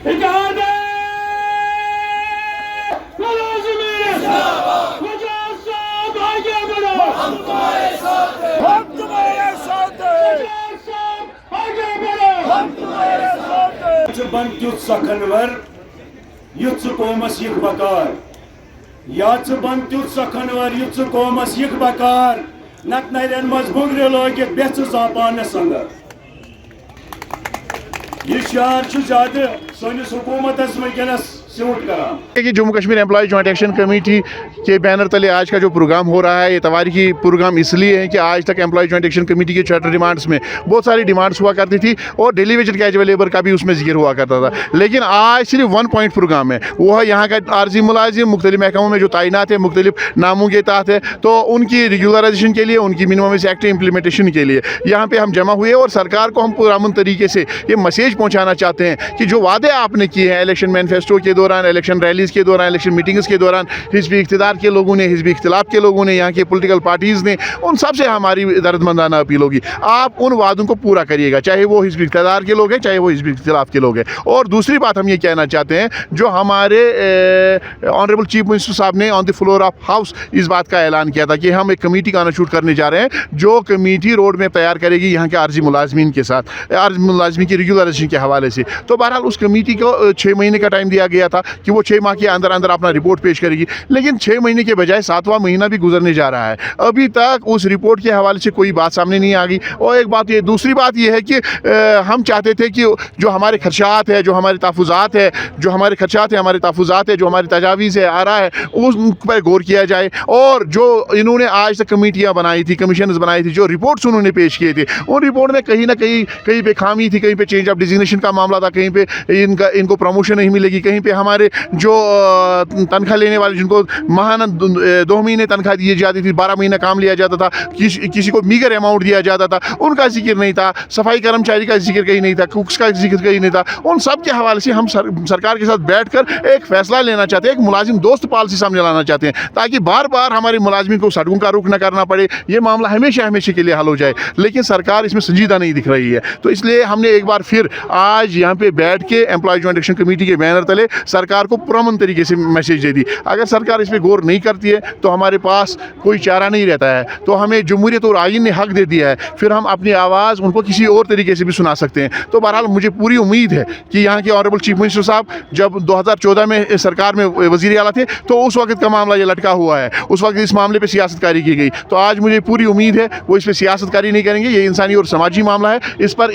बन तुथ सखनवर युथ कौमस यिक बकार या बन तुथ सखनवर युथ कौमस यिक बकार नत नरन मज बुगरे लगित बेच जापानस अंदर यह शार ज्यादा सनिस हुकूमतस वनस सूट करा कि Jammu Kashmir employ joint action committee के बैनर तले आज का जो प्रोग्राम हो रहा है, ये तवारीखी प्रोग्राम इसलिए है कि आज तक एम्प्लॉय जॉइंट एक्शन कमेटी के चार्टर डिमांड्स में बहुत सारी डिमांड्स हुआ करती थी और डेली वेज कैजुअल लेबर का भी उसमें जिक्र हुआ करता था। लेकिन आज सिर्फ 1 पॉइंट प्रोग्राम है, वो है यहाँ का आर्जी मुलाजिम मुख्तलिफ महकमों में जो तैनात है मुख्तलिफ नामों के तहत है, तो उनकी रेगुलराइजेशन के लिए, उनकी मिनिमम वेज एक्ट इम्प्लीमेंटेशन के लिए यहाँ पे हम जमा हुए और सरकार को हम पुरअमन तरीके से ये मैसेज पहुँचाना चाहते हैं कि जो वादे आपने किए हैं इलेक्शन मैनिफेस्टो के दौरान, इलेक्शन रैलीज़ के दौरान, इलेक्शन मीटिंग्स के दौरान, हिज़्ब इख्तिदार के लोगों ने, हिज़्ब इख्तिलाफ के लोगों ने, यहाँ के पॉलिटिकल पार्टीज़ ने, उन सब से हमारी दर्दमंदाना अपील होगी, आप उन वादों को पूरा करिएगा, चाहे वो हिज़्ब इख्तिदार के लोग हैं, चाहे वो हिज़्ब इख्तिलाफ के लोग हैं। और दूसरी बात हम ये कहना चाहते हैं, जो हमारे ऑनरेबल चीफ मिनिस्टर साहब ने on the floor of house इस बात का ऐलान किया था कि हम एक कमेटी का इंस्टीट्यूट करने जा रहे हैं, जो कमेटी रोड मैप तैयार करेगी यहाँ के आर्जी मुलाजमीन के साथ, आर्जी मुलाजमीन की रेगुलराइजेशन के हवाले से। तो बहरहाल उस कमेटी को 6 महीने का टाइम दिया गया था कि वो 6 माह के अंदर अंदर अपना रिपोर्ट पेश करेगी, लेकिन 6 महीने के बजाय 7वां महीना भी गुजरने जा रहा है, अभी तक उस रिपोर्ट के हवाले से कोई बात सामने नहीं आ गई। और एक बात ये, दूसरी बात ये है कि हम चाहते थे कि जो हमारे खर्चात है, जो हमारे तहफ़्फ़ुज़ात है, जो हमारे खर्चात है, हमारे तहफ़्फ़ुज़ात है, जो हमारी तजावीज़ है आ रहा है, उस पर गौर किया जाए। और जो इन्होंने आज तक कमेटियाँ बनाई थी, कमीशन बनाई थी, जो रिपोर्ट्स उन्होंने पेश किए थे, उन रिपोर्ट में कहीं ना कहीं पे खामी थी, कहीं पे चेंज ऑफ डिजिग्नेशन का मामला था, कहीं पे इनको प्रमोशन नहीं मिलेगी, कहीं पे हमारे जो तनख्वाह लेने वाले जिनको माहाना 2 महीने तनख्वाह दी जाती थी, 12 महीना काम लिया जाता था, किसी को मीगर अमाउंट दिया जाता था, उनका जिक्र नहीं था, सफाई कर्मचारी का जिक्र कहीं नहीं था, कुक्स का जिक्र कहीं नहीं था। उन सब के हवाले से हम सरकार के साथ बैठकर एक फैसला लेना चाहते हैं, एक मुलाजिम दोस्त पॉलिसी सामने लाना चाहते हैं, ताकि बार बार हमारे मुलाजिम को सड़कों का रुख न करना पड़े, ये मामला हमेशा हमेशा के लिए हल हो जाए। लेकिन सरकार इसमें संजीदा नहीं दिख रही है, तो इसलिए हमने एक बार फिर आज यहाँ पे बैठ के एम्प्लॉय जॉइंट एक्शन कमेटी के बैनर तले सरकार को पुरअमन तरीके से मैसेज दे दी। अगर सरकार इस पर गौर नहीं करती है तो हमारे पास कोई चारा नहीं रहता है, तो हमें जमहूरियत और आईन ने हक दे दिया है, फिर हम अपनी आवाज़ उनको किसी और तरीके से भी सुना सकते हैं। तो बहरहाल मुझे पूरी उम्मीद है कि यहाँ के ऑनरेबल चीफ मिनिस्टर साहब जब 2014 में सरकार में वज़ीर आला थे, तो उस वक्त का मामला ये लटका हुआ है, उस वक्त इस मामले पर सियासतकारी की गई। तो आज मुझे पूरी उम्मीद है वो इस पर सियासतकारी नहीं करेंगे, ये इंसानी और समाजी मामला है, इस पर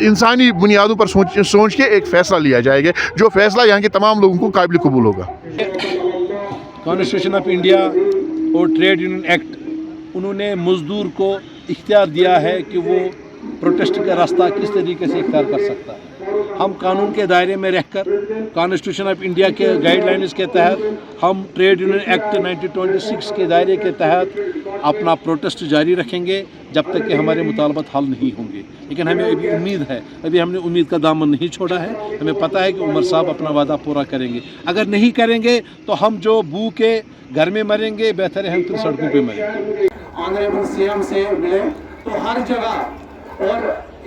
इंसानी बुनियादों पर सोच के एक फ़ैसला लिया जाएगा, जो फैसला यहाँ के तमाम लोगों को काबिल कबूल होगा। कॉन्स्टिट्यूशन ऑफ इंडिया और ट्रेड यूनियन एक्ट, उन्होंने मज़दूर को इख्तियार दिया है कि वो प्रोटेस्ट का रास्ता किस तरीके से इख्तियार कर सकता है। हम कानून के दायरे में रहकर कॉन्स्टिट्यूशन ऑफ इंडिया के गाइडलाइंस के तहत, हम ट्रेड यूनियन एक्ट 1926 के दायरे के तहत अपना प्रोटेस्ट जारी रखेंगे जब तक कि हमारे मुतालबात हल नहीं होंगे। लेकिन हमें अभी उम्मीद है, अभी हमने उम्मीद का दामन नहीं छोड़ा है, हमें पता है कि उमर साहब अपना वादा पूरा करेंगे। अगर नहीं करेंगे तो हम जो भूखे घर में मरेंगे, बेहतर है हम फिर सड़कों पे मरेंगे। ऑनरेबल सीएम से मिले तो हर जगह, और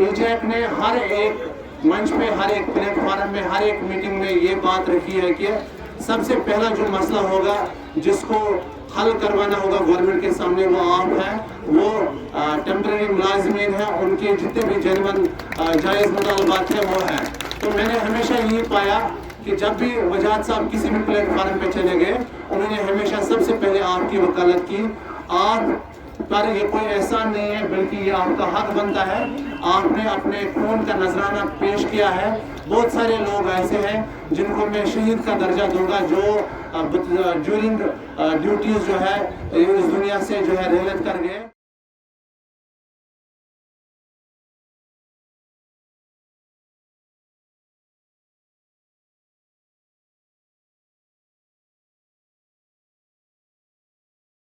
एजेक ने हर एक मंच पे, हर एक प्लेटफॉर्म में, हर एक मीटिंग में ये बात रखी है कि सबसे पहला जो मसला होगा जिसको हल करवाना होगा गवर्नमेंट के सामने, वो आप है, वो टेम्परेरी मुलाजमीन है, उनके जितने भी जेन्युइन जायज़ मुतालबात है वो है। तो मैंने हमेशा यही पाया कि जब भी वजाहत साहब किसी भी प्लेटफॉर्म पे चले गए, उन्होंने हमेशा सबसे पहले आपकी वकालत की। आप पर ये कोई एहसान नहीं है, बल्कि ये आपका हक बनता है। आपने अपने खून का नजराना पेश किया है। बहुत सारे लोग ऐसे हैं जिनको मैं शहीद का दर्जा दूंगा, जो ड्यूरिंग ड्यूटीज जो है इस दुनिया से जो है रहलत कर गए।